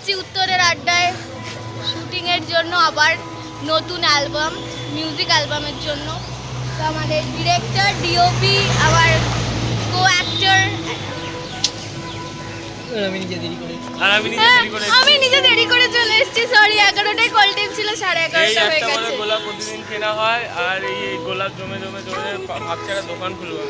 এসেছি উত্তরের আড্ডায় শুটিংয়ের জন্য, আবার নতুন অ্যালবাম, মিউজিক অ্যালবামের জন্য। তো আমাদের ডিরেক্টর, ডিওপি, আবার কো অ্যাক্টর, আমি নিজে দেরি করে চলে এসেছি। সরি, 11টায় কল টাইম ছিল, 11:30 হয়ে গেছে। গোলাপ প্রতিদিন কেনা হয়, আর এই গোলাপ জমে জমে জমে ভাবছি একটা দোকান খুলবো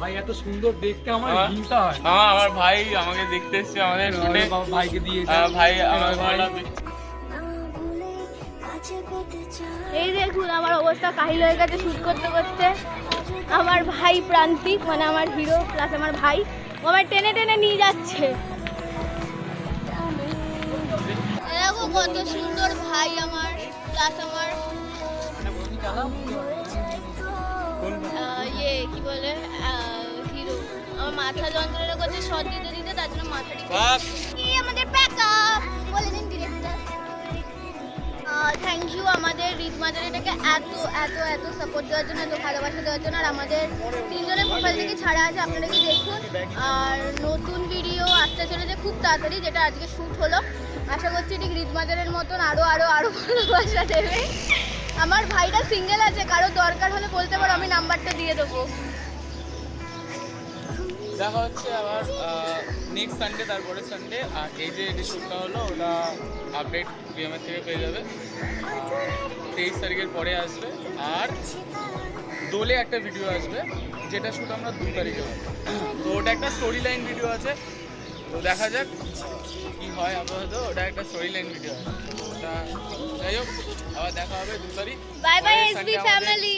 ভাই এত সুন্দর দেখতে আমার হিংসা হয়। আমার ভাই আমাকে দেখতে এসছে, আমাদের ভাইকে দিয়ে ভাই আমার ভাই। এই দেখুন আমার অবস্থা কাহিল হয়ে গেছে শুট করতে করতে। আমার ভাই প্রান্তিক, মানে আমার হিরো প্লাস আমার ভাই, ও আমার টেনে টেনে নিয়ে যাচ্ছে। দেখো কত সুন্দর ভাই আমার, প্লাস আমার ইয়ে কি বলে হিরো। আমার মাথা যন্ত্রণা করছে শট দিতে দিতে, তার জন্য মাথাটি আমাদের ব্যাকআপ বলে দিন ডিরেক্টর। থ্যাংক ইউ আমাদের রিদমাদের এটাকে এত এত এত সাপোর্ট দেওয়ার জন্য, এত ভালোবাসা দেওয়ার জন্য। আর আমাদের 3 জনের প্রোফাইল থেকে ছাড়া আছে, আপনারা কি দেখুন। আর নতুন ভিডিও আসতে চলেছে খুব তাড়াতাড়ি, যেটা আজকে শ্যুট হলো। আশা করছি ঠিক রিদমাদের মতন আরও আরও আরও ভালোবাসা দেবে। আমার ভাইটা সিঙ্গেল আছে, কারো দরকার হলে বলতে পারো, আমি নাম্বারটা দিয়ে দেবো। দেখা হচ্ছে আবার নেক্সট সানডে, তারপরে সানডে। আর এই যে শ্যুটটা হলো ওটা আপডেট বিএমএর থেকে পেয়ে যাবে, 23 তারিখের পরে আসবে। আর দোলে একটা ভিডিও আসবে, যেটা শ্যুট আমরা 2 তারিখে হবে। তো ওটা একটা স্টোরি লাইন ভিডিও আছে, তো দেখা যাক কি হয়। আপাতত ওটা একটা স্টোরি লাইন ভিডিও আছে, ওটা যাই হোক। আবার দেখা হবে 2 তারিখ। Bye bye SB family.